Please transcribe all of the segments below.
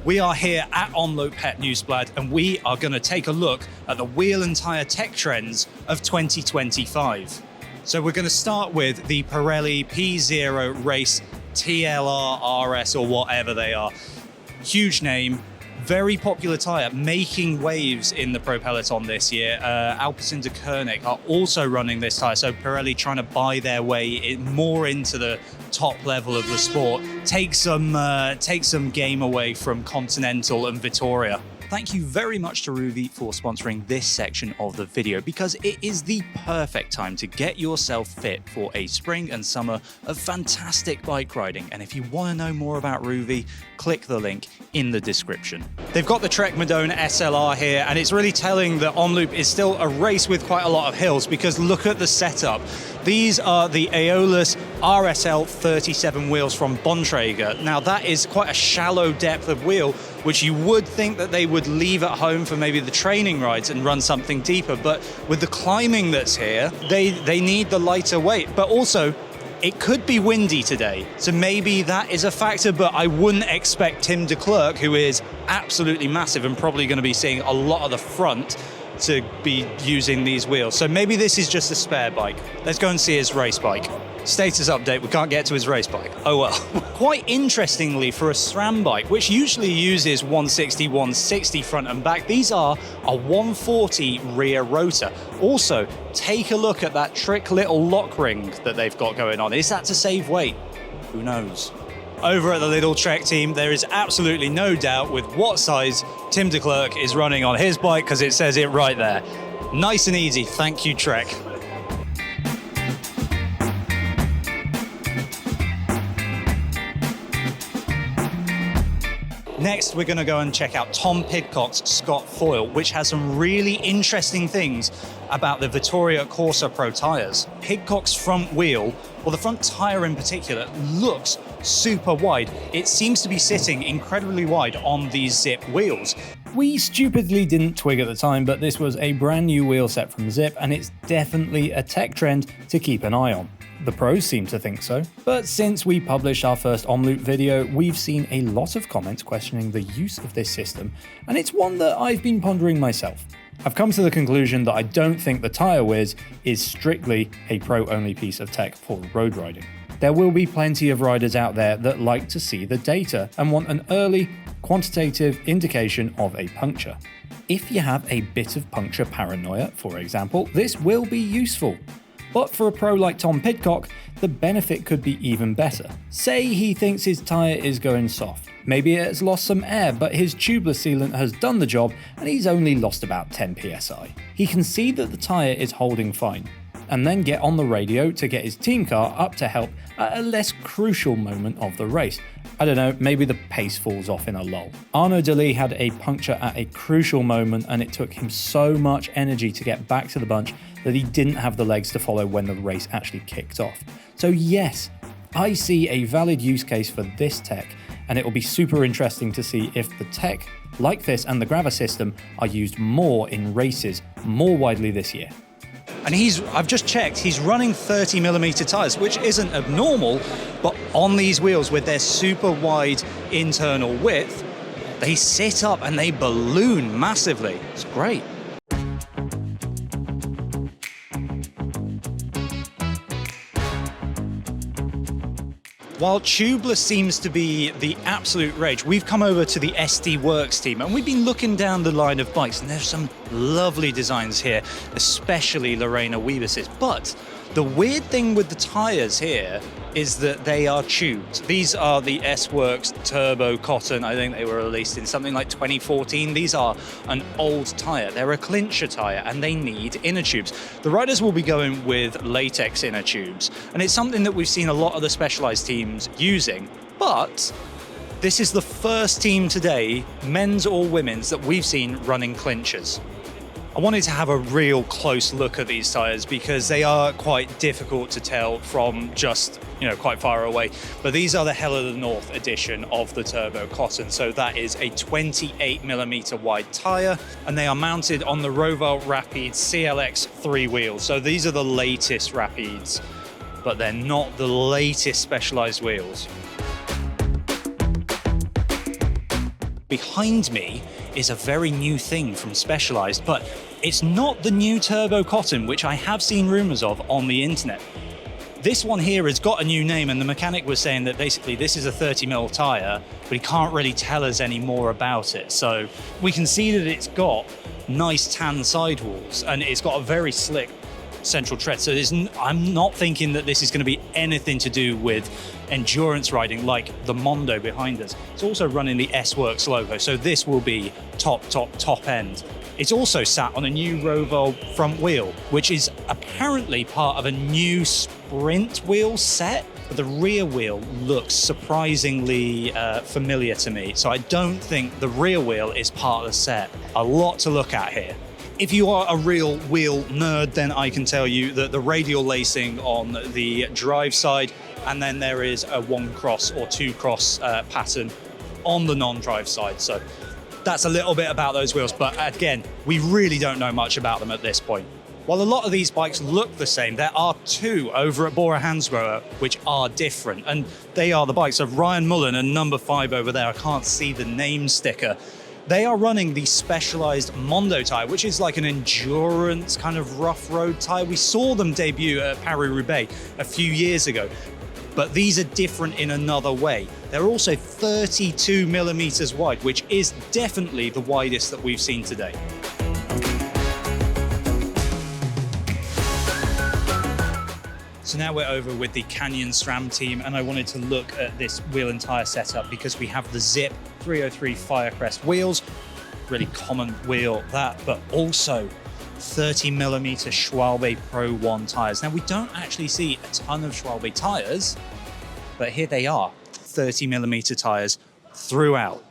We are here at Omloop Het Nieuwsblad, and we are going to take a look at the wheel and tyre tech trends of 2025. So we're going to start with the Pirelli P0 Race TLR RS, or whatever they are. Huge name, very popular tyre, making waves in the pro peloton this year. Alpecin-Deceuninck are also running this tyre, so Pirelli trying to buy their way more into the top level of the sport, take some game away from Continental and Vittoria. Thank you very much to Rouvy for sponsoring this section of the video, because it is the perfect time to get yourself fit for a spring and summer of fantastic bike riding. And if you want to know more about Rouvy, click the link in the description. They've got the Trek Madone SLR here, and it's really telling that Omloop is still a race with quite a lot of hills, because look at the setup. These are the Aeolus RSL 37 wheels from Bontrager. Now that is quite a shallow depth of wheel, which you would think that they would leave at home for maybe the training rides and run something deeper. But with the climbing that's here, they need the lighter weight. But also, it could be windy today, so maybe that is a factor, but I wouldn't expect Tim de Klerk, who is absolutely massive and probably going to be seeing a lot of the front, to be using these wheels. So maybe this is just a spare bike. Let's go and see his race bike. Status update, we can't get to his race bike. Oh well. Quite interestingly, for a Sram bike, which usually uses 160 front and back, these are a 140 rear rotor. Also, take a look at that trick little lock ring that they've got going on. Is that to save weight? Who knows? Over at the Lidl Trek team, there is absolutely no doubt with what size Tim de Klerk is running on his bike, because it says it right there. Nice and easy, thank you, Trek. Next, we're going to go and check out Tom Pidcock's Scott Foil, which has some really interesting things about the Vittoria Corsa Pro tyres. Pidcock's front wheel, or the front tyre in particular, looks super wide. It seems to be sitting incredibly wide on these Zipp wheels. We stupidly didn't twig at the time, but this was a brand new wheel set from Zipp, and it's definitely a tech trend to keep an eye on. The pros seem to think so. But since we published our first Omloop video, we've seen a lot of comments questioning the use of this system, and it's one that I've been pondering myself. I've come to the conclusion that I don't think the Tyre Whiz is strictly a pro-only piece of tech for road riding. There will be plenty of riders out there that like to see the data and want an early, quantitative indication of a puncture. If you have a bit of puncture paranoia, for example, this will be useful. But for a pro like Tom Pidcock, the benefit could be even better. Say he thinks his tyre is going soft. Maybe it has lost some air, but his tubeless sealant has done the job and he's only lost about 10 psi. He can see that the tyre is holding fine, and then get on the radio to get his team car up to help at a less crucial moment of the race. I don't know, maybe the pace falls off in a lull. Arnaud Delis had a puncture at a crucial moment, and it took him so much energy to get back to the bunch that he didn't have the legs to follow when the race actually kicked off. So yes, I see a valid use case for this tech, and it will be super interesting to see if the tech like this and the Grava system are used more in races more widely this year. And I've just checked, he's running 30mm tyres, which isn't abnormal, but on these wheels with their super wide internal width, they sit up and they balloon massively. It's great. While tubeless seems to be the absolute rage, we've come over to the SD Works team, and we've been looking down the line of bikes, and there's some lovely designs here, especially Lorena Wiebes's. But the weird thing with the tyres here is that they are tubed. These are the S-Works Turbo Cotton. I think they were released in something like 2014. These are an old tyre. They're a clincher tyre, and they need inner tubes. The riders will be going with latex inner tubes, and it's something that we've seen a lot of the Specialized teams using. But this is the first team today, men's or women's, that we've seen running clinchers. I wanted to have a real close look at these tyres because they are quite difficult to tell from just, quite far away. But these are the Hell of the North edition of the Turbo Cotton. So that is a 28mm wide tyre, and they are mounted on the Rouvy Rapide CLX 3 wheels. So these are the latest Rapides, but they're not the latest Specialized wheels. Behind me is a very new thing from Specialized, but it's not the new Turbo Cotton, which I have seen rumors of on the internet. This one here has got a new name, and the mechanic was saying that basically this is a 30mm tire, but he can't really tell us any more about it. So we can see that it's got nice tan sidewalls and it's got a very slick central tread. So I'm not thinking that this is going to be anything to do with endurance riding like the Mondo behind us. It's also running the S-Works logo, so this will be top end. It's also sat on a new Rouvy front wheel, which is apparently part of a new sprint wheel set, but the rear wheel looks surprisingly familiar to me. So I don't think the rear wheel is part of the set. A lot to look at here. If you are a real wheel nerd, then I can tell you that the radial lacing on the drive side, and then there is a 1-cross or 2-cross pattern on the non-drive side. So that's a little bit about those wheels, but again, we really don't know much about them at this point. While a lot of these bikes look the same, there are two over at Bora Hansgrohe which are different, and they are the bikes of Ryan Mullen and number 5 over there. I can't see the name sticker. They are running the Specialized Mondo tire, which is like an endurance kind of rough road tire. We saw them debut at Paris-Roubaix a few years ago, but these are different in another way. They're also 32mm wide, which is definitely the widest that we've seen today. So now we're over with the Canyon Sram team, and I wanted to look at this wheel and tire setup because we have the Zipp 303 Firecrest wheels, really common wheel that, but also 30mm Schwalbe Pro 1 tires. Now we don't actually see a ton of Schwalbe tires, but here they are, 30mm tires throughout.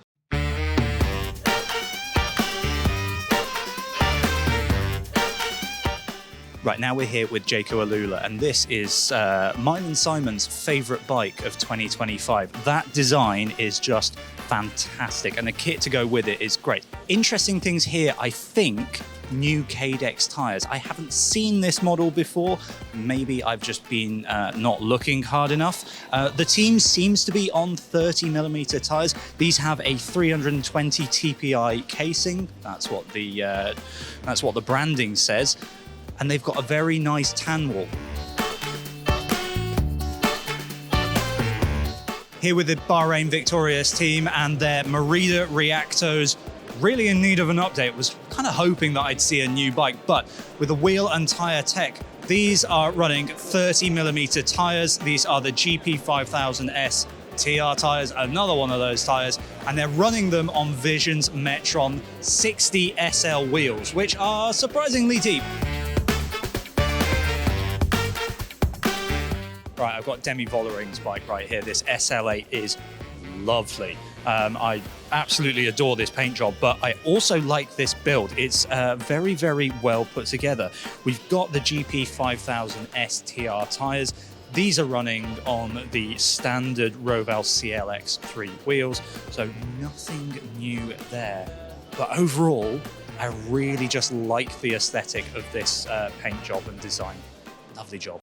Right, now we're here with Jaco Alula, and this is mine and Simon's favorite bike of 2025. That design is just fantastic, and the kit to go with it is great. Interesting things here, I think, new Cadex tires. I haven't seen this model before. Maybe I've just been not looking hard enough. The team seems to be on 30mm tires. These have a 320 TPI casing. That's what the branding says. And they've got a very nice tan wall. Here with the Bahrain Victorious team and their Merida Reactos, really in need of an update. Was kind of hoping that I'd see a new bike, but with the wheel and tire tech, these are running 30mm tires. These are the GP5000S TR tires, another one of those tires, and they're running them on Vision's Metron 60 SL wheels, which are surprisingly deep. Right, I've got Demi Vollering's bike right here. This SL8 is lovely. I absolutely adore this paint job, but I also like this build. It's very, very well put together. We've got the GP5000S TR tires. These are running on the standard Roval CLX3 wheels, so nothing new there. But overall, I really just like the aesthetic of this paint job and design. Lovely job.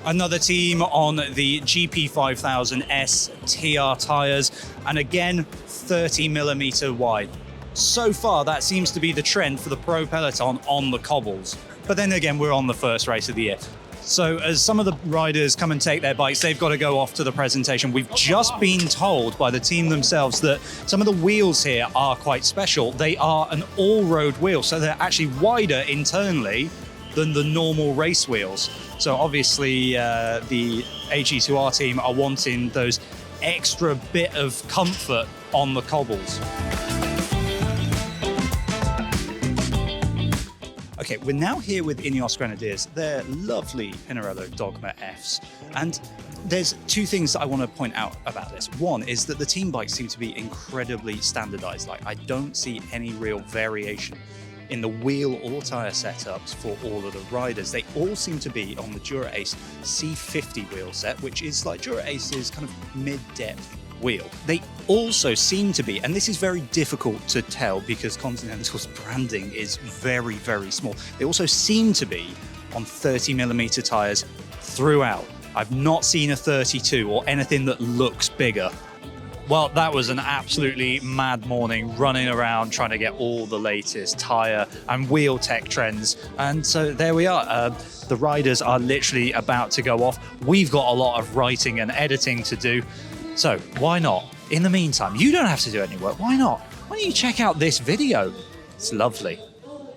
Another team on the GP5000S TR tires, and again, 30mm wide. So far, that seems to be the trend for the pro peloton on the cobbles. But then again, we're on the first race of the year. So as some of the riders come and take their bikes, they've got to go off to the presentation. We've just been told by the team themselves that some of the wheels here are quite special. They are an all-road wheel, so they're actually wider internally than the normal race wheels. So obviously the AG2R team are wanting those extra bit of comfort on the cobbles. Okay, we're now here with Ineos Grenadiers. They're lovely Pinarello Dogma Fs. And there's two things that I want to point out about this. One is that the team bikes seem to be incredibly standardized. Like, I don't see any real variation in the wheel or tire setups for all of the riders. They all seem to be on the Dura-Ace C50 wheel set, which is like Dura-Ace's kind of mid-depth wheel. They also seem to be, and this is very difficult to tell because Continental's branding is very, very small. They also seem to be on 30mm tires throughout. I've not seen a 32 or anything that looks bigger. Well, that was an absolutely mad morning, running around trying to get all the latest tyre and wheel tech trends. And so there we are. The riders are literally about to go off. We've got a lot of writing and editing to do. So why not? In the meantime, you don't have to do any work. Why not? Why don't you check out this video? It's lovely.